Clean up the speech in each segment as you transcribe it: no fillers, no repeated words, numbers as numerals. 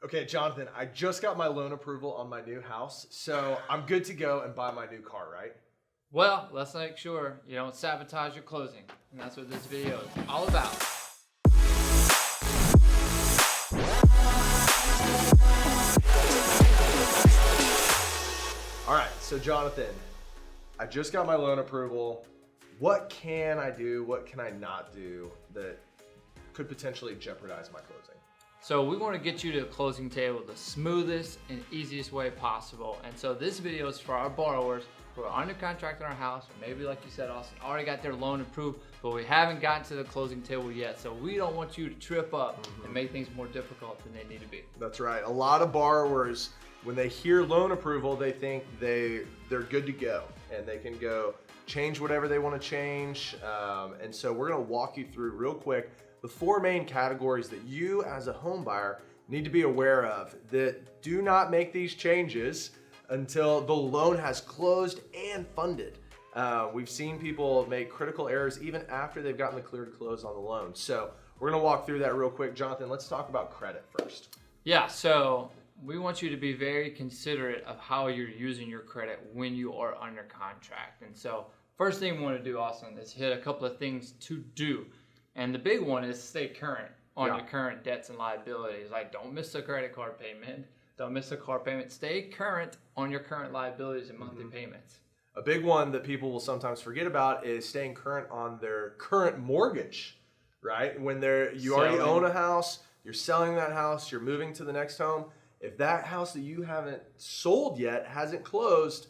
Okay, Jonathan, I just got my loan approval on my new house, so I'm good to go and buy my new car, right? Well, let's make sure you don't sabotage your closing. And that's what this video is all about. All right, so Jonathan, I just got my loan approval. What can I do? What can I not do that could potentially jeopardize my closing? So we want to get you to the closing table the smoothest and easiest way possible. And so this video is for our borrowers who are under contract on our house, or maybe like you said, Austin, already got their loan approved, but we haven't gotten to the closing table yet. So we don't want you to trip up and make things more difficult than they need to be. That's right. A lot of borrowers, when they hear loan approval, they think they're good to go and they can go change whatever they want to change. And so we're going to walk you through real quick the four main categories that you as a home buyer need to be aware of that do not make these changes until the loan has closed and funded. We've seen people make critical errors even after they've gotten the clear to close on the loan. So we're gonna walk through that real quick. Jonathan, let's talk about credit first. Yeah, so we want you to be very considerate of how you're using your credit when you are under contract. And so first thing we want to do, Austin, is hit a couple of things to do. And the big one is stay current on your current debts and liabilities. Like, don't miss a credit card payment. Don't miss a car payment. Stay current on your current liabilities and monthly payments. A big one that people will sometimes forget about is staying current on their current mortgage, right? When you already own a house, you're selling that house, you're moving to the next home. If that house that you haven't sold yet hasn't closed,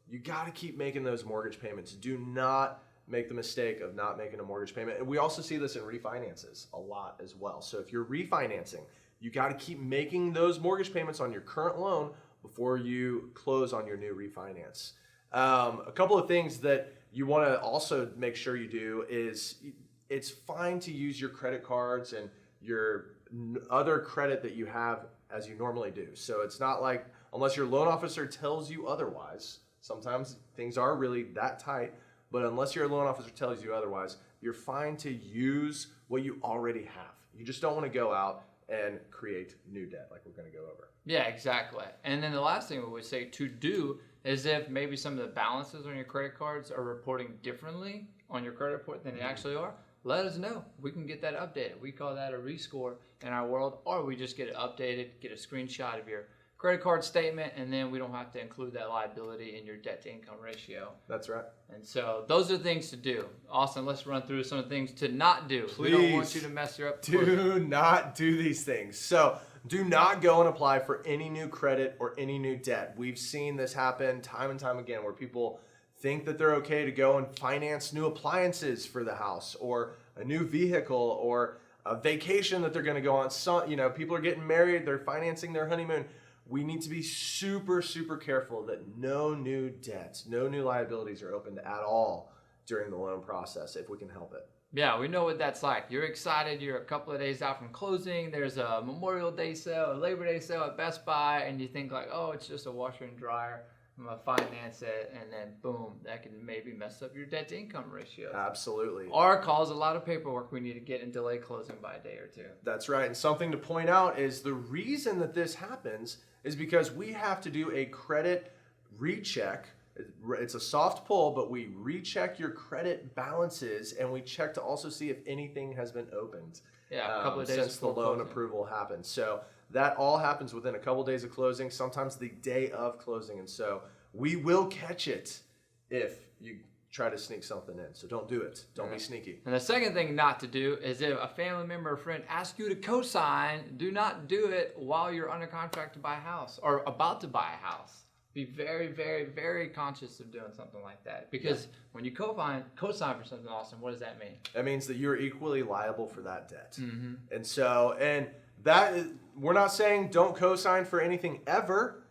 you got to keep making those mortgage payments. Do not make the mistake of not making a mortgage payment. And we also see this in refinances a lot as well. So if you're refinancing, you got to keep making those mortgage payments on your current loan before you close on your new refinance. A couple of things that you want to also make sure you do is it's fine to use your credit cards and your other credit that you have as you normally do. So it's not like, unless your loan officer tells you otherwise, sometimes things are really that tight. But unless your loan officer tells you otherwise, you're fine to use what you already have. You just don't want to go out and create new debt like we're going to go over. Yeah, exactly. And then the last thing we would say to do is if maybe some of the balances on your credit cards are reporting differently on your credit report than they actually are, let us know. We can get that updated. We call that a rescore in our world, or we just get it updated, get a screenshot of your credit card statement, and then we don't have to include that liability in your debt to income ratio. That's right. And so those are the things to do. Austin, let's run through some of the things to not do. Please, we don't want you to mess her up. Do not do these things. So do not go and apply for any new credit or any new debt. We've seen this happen time and time again where people think that they're okay to go and finance new appliances for the house or a new vehicle or a vacation that they're going to go on. Some, people are getting married, they're financing their honeymoon. We need to be super, super careful that no new debts, no new liabilities are opened at all during the loan process if we can help it. Yeah, we know what that's like. You're excited. You're a couple of days out from closing. There's a Memorial Day sale, a Labor Day sale at Best Buy, and you think like, oh, it's just a washer and dryer. I'm going to finance it, and then boom, that can maybe mess up your debt to income ratio. Absolutely. Or cause a lot of paperwork we need to get and delay closing by a day or two. That's right. And something to point out is the reason that this happens is because we have to do a credit recheck. It's a soft pull, but we recheck your credit balances and we check to also see if anything has been opened. Yeah, a couple of days since the loan approval happened. So that all happens within a couple of days of closing, sometimes the day of closing. And so we will catch it if you try to sneak something in. So don't do it. Don't be sneaky. And the second thing not to do is if a family member or friend asks you to co-sign, do not do it while you're under contract to buy a house or about to buy a house. Be very, very, very conscious of doing something like that. Because when you co-sign for something, Austin, what does that mean? That means that you're equally liable for that debt. Mm-hmm. And so, that is, we're not saying don't co-sign for anything ever.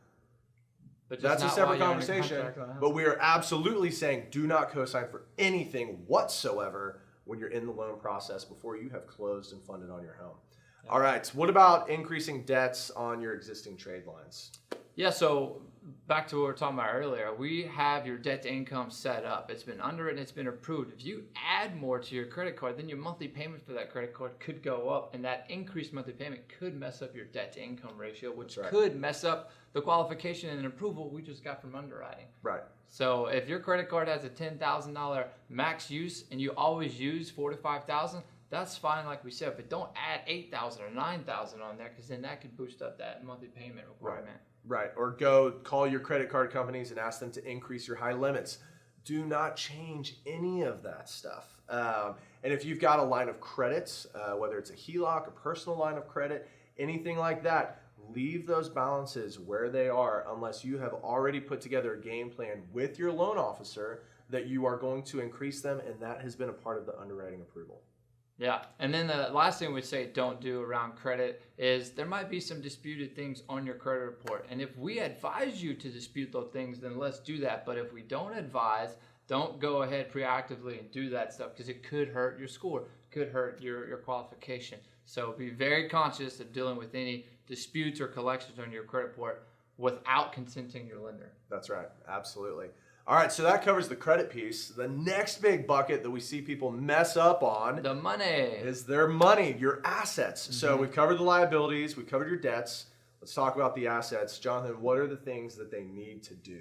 But that's a separate conversation. But we are absolutely saying do not co-sign for anything whatsoever when you're in the loan process before you have closed and funded on your home. Yeah. All right. What about increasing debts on your existing trade lines? Yeah, so back to what we were talking about earlier, we have your debt to income set up. It's been underwritten, it's been approved. If you add more to your credit card, then your monthly payment for that credit card could go up, and that increased monthly payment could mess up your debt to income ratio, which could mess up the qualification and approval we just got from underwriting. Right. So if your credit card has a $10,000 max use and you always use $4,000 to $5,000, that's fine, like we said, but don't add $8,000 or $9,000 on there, because then that could boost up that monthly payment requirement. Right. Or go call your credit card companies and ask them to increase your high limits. Do not change any of that stuff. And if you've got a line of credit, whether it's a HELOC, a personal line of credit, anything like that, leave those balances where they are unless you have already put together a game plan with your loan officer that you are going to increase them, and that has been a part of the underwriting approval. Yeah, and then the last thing we'd say don't do around credit is there might be some disputed things on your credit report. And if we advise you to dispute those things, then let's do that. But if we don't advise, don't go ahead proactively and do that stuff, because it could hurt your score, could hurt your qualification. So be very conscious of dealing with any disputes or collections on your credit report without consenting your lender. That's right. Absolutely. All right, so that covers the credit piece. The next big bucket that we see people mess up on The money is their money, your assets. So we've covered the liabilities, we've covered your debts. Let's talk about the assets. Jonathan, what are the things that they need to do?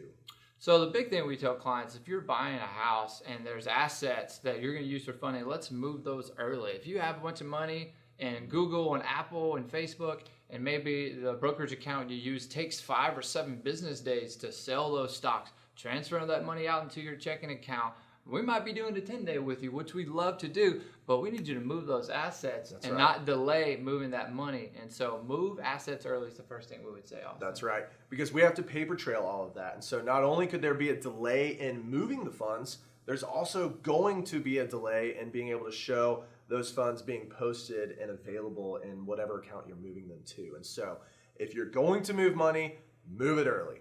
So the big thing we tell clients, if you're buying a house and there's assets that you're going to use for funding, let's move those early. If you have a bunch of money in Google and Apple and Facebook, and maybe the brokerage account you use takes 5 or 7 business days to sell those stocks, transfer that money out into your checking account. We might be doing a 10-day with you, which we'd love to do, but we need you to move those assets not delay moving that money. And so move assets early is the first thing we would say also. That's right, because we have to paper trail all of that. And so not only could there be a delay in moving the funds, there's also going to be a delay in being able to show those funds being posted and available in whatever account you're moving them to. And so if you're going to move money, move it early.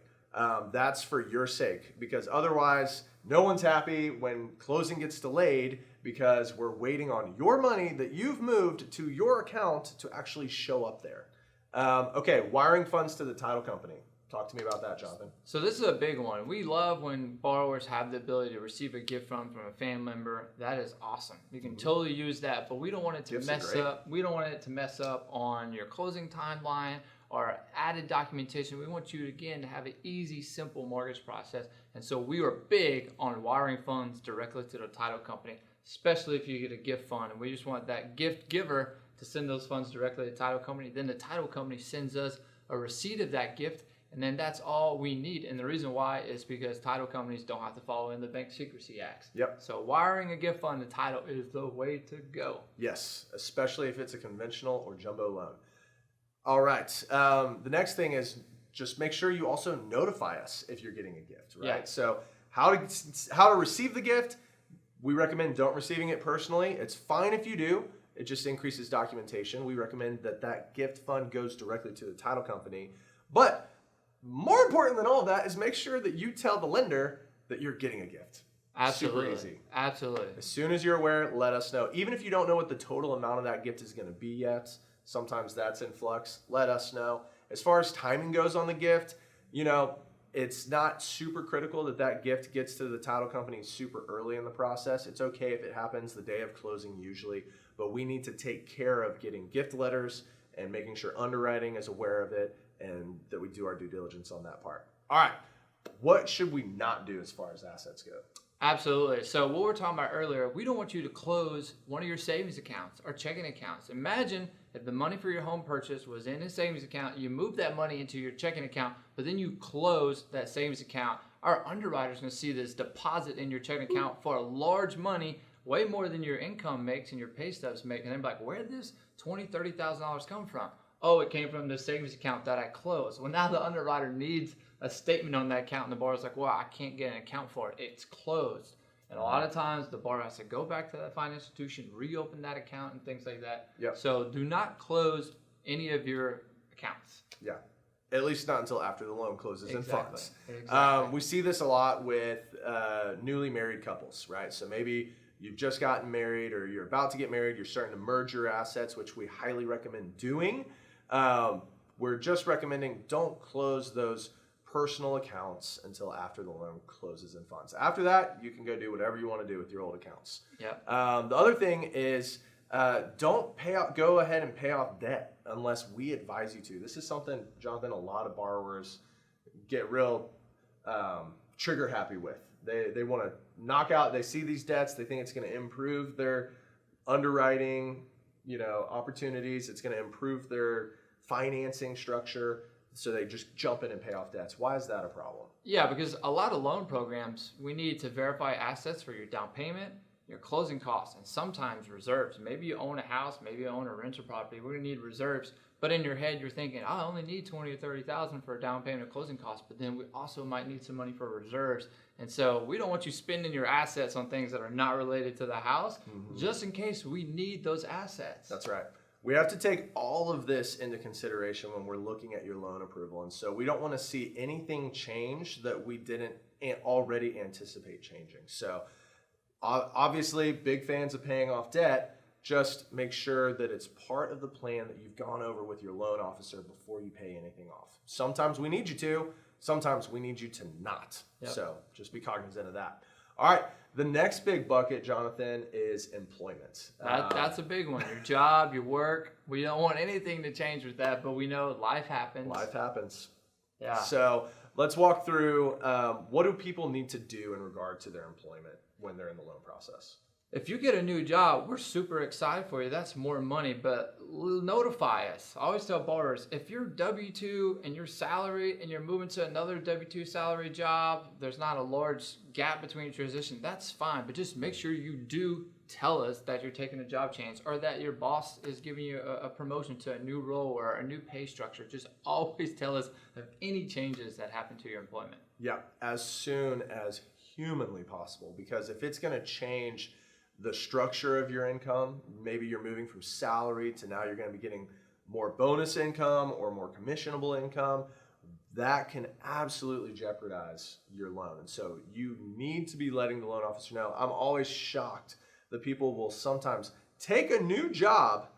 That's for your sake, because otherwise no one's happy when closing gets delayed because we're waiting on your money that you've moved to your account to actually show up there. Okay, wiring funds to the title company. Talk to me about that, Jonathan. So this is a big one. We love when borrowers have the ability to receive a gift from a family member. That is awesome. You can totally use that, but we don't want it to mess up. We don't want it to mess up on your closing timeline or added documentation. We want you, again, to have an easy, simple mortgage process. And so we are big on wiring funds directly to the title company, especially if you get a gift fund. And we just want that gift giver to send those funds directly to the title company. Then the title company sends us a receipt of that gift, and then that's all we need. And the reason why is because title companies don't have to follow in the Bank Secrecy Acts. Yep. So wiring a gift fund to title is the way to go. Yes, especially if it's a conventional or jumbo loan. All right. The next thing is just make sure you also notify us if you're getting a gift, right? Yeah. So how to receive the gift, we recommend don't receiving it personally. It's fine if you do. It just increases documentation. We recommend that gift fund goes directly to the title company. But more important than all of that is make sure that you tell the lender that you're getting a gift. Absolutely. Super easy. Absolutely. As soon as you're aware, let us know. Even if you don't know what the total amount of that gift is going to be yet, sometimes that's in flux, let us know. As far as timing goes on the gift, it's not super critical that gift gets to the title company super early in the process. It's okay if it happens the day of closing usually, but we need to take care of getting gift letters and making sure underwriting is aware of it and that we do our due diligence on that part. All right, what should we not do as far as assets go? Absolutely. So what we were talking about earlier, we don't want you to close one of your savings accounts or checking accounts. Imagine if the money for your home purchase was in a savings account, you move that money into your checking account, but then you close that savings account. Our underwriter's going to see this deposit in your checking account for a large money, way more than your income makes and your pay stubs make. And they're like, where did this $20,000, $30,000 come from? Oh, it came from the savings account that I closed. Well, now the underwriter needs a statement on that account, and the borrower's like, well, I can't get an account for it. It's closed. And a lot of times the borrower has to go back to that financial institution, reopen that account and things like that. Yep. So do not close any of your accounts. Yeah, at least not until after the loan closes in funds. Exactly. We see this a lot with newly married couples, right? So maybe you've just gotten married or you're about to get married, you're starting to merge your assets, which we highly recommend doing. We're just recommending don't close those personal accounts until after the loan closes and funds. After that, you can go do whatever you want to do with your old accounts. Yep. The other thing is don't go ahead and pay off debt unless we advise you to. This is something, Jonathan, a lot of borrowers get real trigger happy with. They want to knock out, they see these debts, they think it's going to improve their underwriting, opportunities, it's going to improve their financing structure, so they just jump in and pay off debts. Why is that a problem? Yeah, because a lot of loan programs, we need to verify assets for your down payment, your closing costs, and sometimes reserves. Maybe you own a house, maybe you own a rental property. We're gonna need reserves, but in your head you're thinking, I only need 20 or 30,000 for a down payment or closing costs. But then we also might need some money for reserves, and so we don't want you spending your assets on things that are not related to the house, just in case we need those assets. That's right. We have to take all of this into consideration when we're looking at your loan approval. And so we don't want to see anything change that we didn't already anticipate changing. So obviously, big fans of paying off debt. Just make sure that it's part of the plan that you've gone over with your loan officer before you pay anything off. Sometimes we need you to, sometimes we need you to not. Yep. So just be cognizant of that. All right. The next big bucket, Jonathan, is employment. That's a big one. Your job, your work. We don't want anything to change with that, but we know life happens. Life happens. Yeah. So let's walk through what do people need to do in regard to their employment when they're in the loan process? If you get a new job, we're super excited for you. That's more money, but notify us. I always tell borrowers, if you're W-2 and your salary and you're moving to another W-2 salary job, there's not a large gap between your transition, that's fine. But just make sure you do tell us that you're taking a job change or that your boss is giving you a promotion to a new role or a new pay structure. Just always tell us of any changes that happen to your employment. Yeah, as soon as humanly possible, because if it's going to change the structure of your income, maybe you're moving from salary to now you're going to be getting more bonus income or more commissionable income, that can absolutely jeopardize your loan. And so you need to be letting the loan officer know. I'm always shocked that people will sometimes take a new job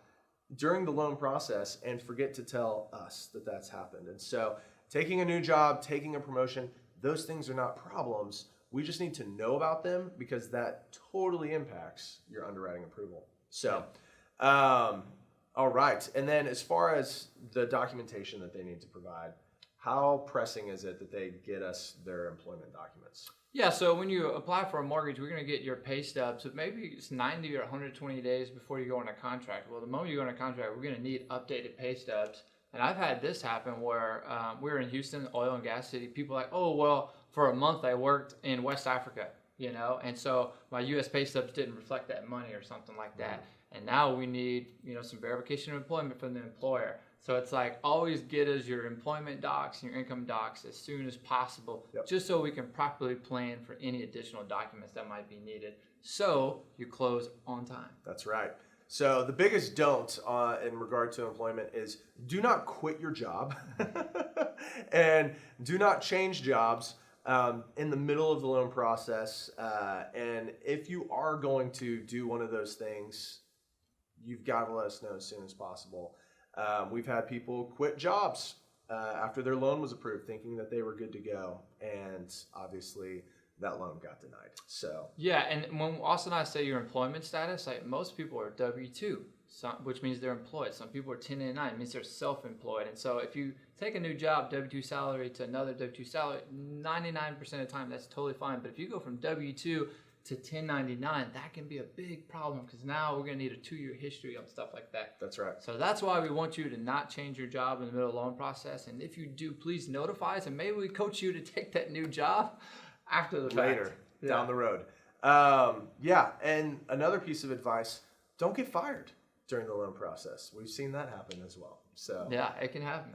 during the loan process and forget to tell us that that's happened. And so taking a new job, taking a promotion, those things are not problems. We just need to know about them because that totally impacts your underwriting approval. So, all right. And then as far as the documentation that they need to provide, how pressing is it that they get us their employment documents? Yeah, so when you apply for a mortgage, we're going to get your pay stubs. So maybe it's 90 or 120 days before you go on a contract. Well, the moment you go on a contract, we're going to need updated pay stubs. And I've had this happen where we were in Houston, oil and gas city. People are like, oh, well, for a month I worked in West Africa, and so my U.S. pay stubs didn't reflect that money or something like that. And now we need, some verification of employment from the employer. So it's like always get us your employment docs and your income docs as soon as possible, just so we can properly plan for any additional documents that might be needed so you close on time. That's right. So the biggest don't in regard to employment is do not quit your job and do not change jobs in the middle of the loan process. And if you are going to do one of those things, you've got to let us know as soon as possible. We've had people quit jobs after their loan was approved thinking that they were good to go. And obviously that loan got denied. So yeah, and when Austin and I say your employment status, like most people are W-2, which means they're employed. Some people are 1099, means they're self-employed. And so if you take a new job, W-2 salary to another W-2 salary, 99% of the time that's totally fine. But if you go from W-2 to 1099, that can be a big problem because now we're going to need a 2-year history on stuff like that. That's right. So that's why we want you to not change your job in the middle of the loan process. And if you do, please notify us, and maybe we coach you to take that new job after the later fact. Down the road. And another piece of advice, don't get fired during the loan process. We've seen that happen as well. So yeah, it can happen.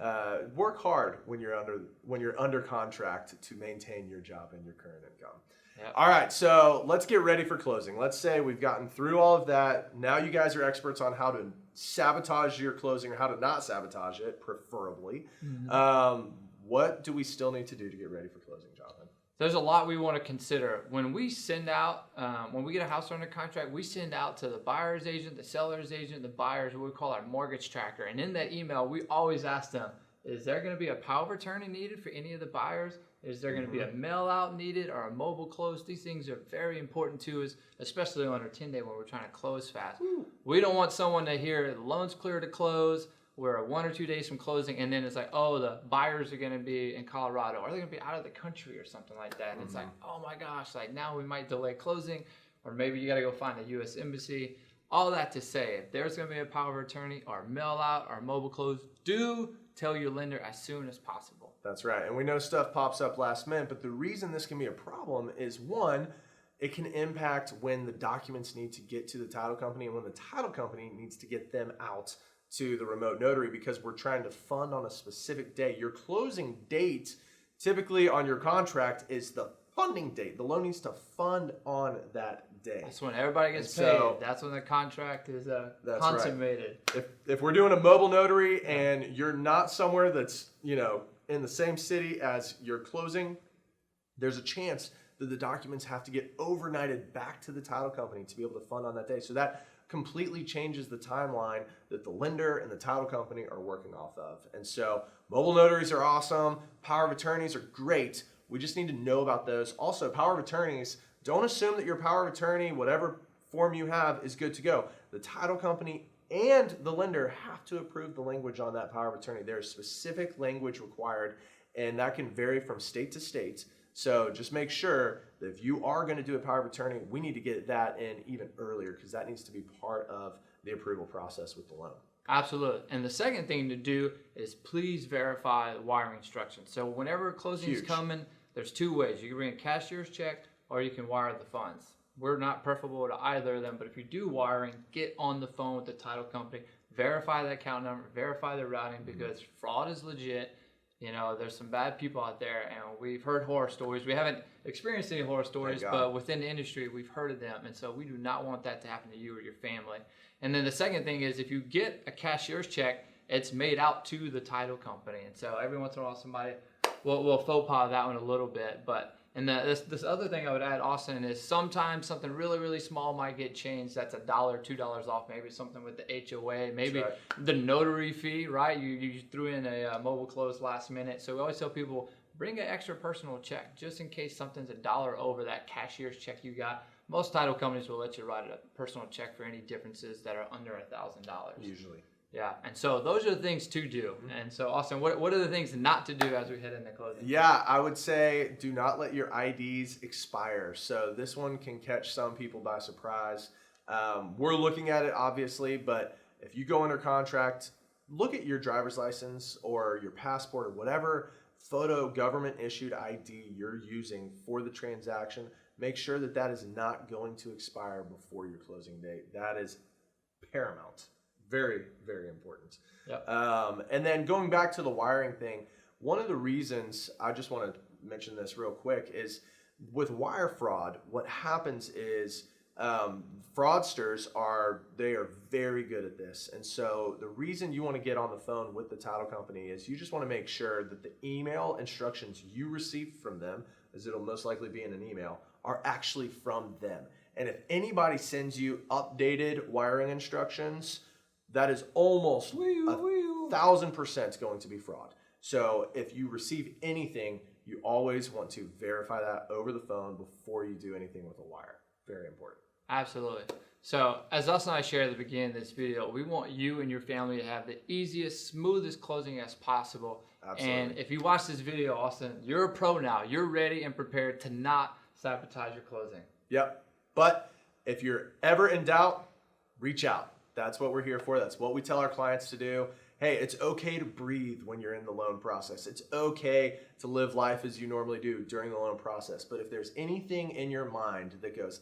Work hard when you're under contract to maintain your job and your current income. Yep. All right, so let's get ready for closing. Let's say we've gotten through all of that. Now you guys are experts on how to sabotage your closing or how to not sabotage it, preferably. Mm-hmm. What do we still need to do to get ready for closing, Jonathan? There's a lot we want to consider. When we send out, when we get a house under contract, we send out to the buyer's agent, the seller's agent, the buyers, what we call our mortgage tracker. And in that email, we always ask them, is there going to be a power of attorney needed for any of the buyers? Is there going to be a mail out needed or a mobile close? These things are very important to us, especially on our 10-day when we're trying to close fast. We don't want someone to hear the loan's clear to close, we're 1 or 2 days from closing, and then it's like, oh, the buyers are going to be in Colorado, or they're going to be out of the country or something like that. And it's like, oh my gosh, like now we might delay closing, or maybe you got to go find a U.S. embassy. All that to say, if there's going to be a power of attorney or mail out or mobile close, do tell your lender as soon as possible. That's right. And we know stuff pops up last minute, but the reason this can be a problem is, one, it can impact when the documents need to get to the title company and when the title company needs to get them out to the remote notary, because we're trying to fund on a specific day. Your closing date typically on your contract is the funding date. The loan needs to fund on that day. That's when everybody gets paid. That's when the contract is consummated. Right. If we're doing a mobile notary and you're not somewhere that's, in the same city as your closing, there's a chance that the documents have to get overnighted back to the title company to be able to fund on that day. So that completely changes the timeline that the lender and the title company are working off of. And so mobile notaries are awesome. Power of attorneys are great. We just need to know about those. Also, power of attorneys, don't assume that your power of attorney, whatever form you have, is good to go. The title company and the lender have to approve the language on that power of attorney. There's specific language required, and that can vary from state to state. So just make sure that if you are going to do a power of attorney, we need to get that in even earlier, because that needs to be part of the approval process with the loan. Absolutely. And the second thing to do is please verify the wiring instructions. So whenever closing is coming, there's 2 ways. You can bring a cashier's check or you can wire the funds. We're not preferable to either of them, but if you do wiring, get on the phone with the title company, verify the account number, verify the routing, because fraud is legit. There's some bad people out there, and we've heard horror stories. We haven't experienced any horror stories, but within the industry, we've heard of them. And so we do not want that to happen to you or your family. And then the second thing is, if you get a cashier's check, it's made out to the title company. And so every once in a while, somebody will faux pas that one a little bit. And this other thing I would add, Austin, is sometimes something really, really small might get changed. That's $1, $2 off. Maybe something with the HOA, maybe the notary fee, right? You threw in a mobile close last minute. So we always tell people, bring an extra personal check just in case something's $1 over that cashier's check you got. Most title companies will let you write a personal check for any differences that are under $1,000. Usually. Yeah, and so those are the things to do. And so, Austin, what are the things not to do as we head into closing? Yeah, I would say do not let your IDs expire. So this one can catch some people by surprise. We're looking at it, obviously, but if you go under contract, look at your driver's license or your passport or whatever photo government-issued ID you're using for the transaction. Make sure that that is not going to expire before your closing date. That is paramount. Very, very important. Yep. And then going back to the wiring thing, one of the reasons, I just want to mention this real quick, is with wire fraud, what happens is fraudsters are very good at this. And so the reason you want to get on the phone with the title company is you just want to make sure that the email instructions you receive from them, as it'll most likely be in an email, are actually from them. And if anybody sends you updated wiring instructions, that is almost 1,000% going to be fraud. So if you receive anything, you always want to verify that over the phone before you do anything with a wire. Very important. Absolutely. So as Austin and I shared at the beginning of this video, we want you and your family to have the easiest, smoothest closing as possible. Absolutely. And if you watch this video, Austin, you're a pro now. You're ready and prepared to not sabotage your closing. Yep. But if you're ever in doubt, reach out. That's what we're here for. That's what we tell our clients to do. Hey, it's okay to breathe when you're in the loan process. It's okay to live life as you normally do during the loan process. But if there's anything in your mind that goes,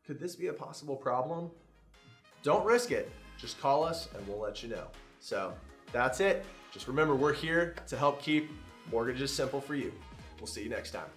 could this be a possible problem? Don't risk it. Just call us and we'll let you know. So that's it. Just remember, we're here to help keep mortgages simple for you. We'll see you next time.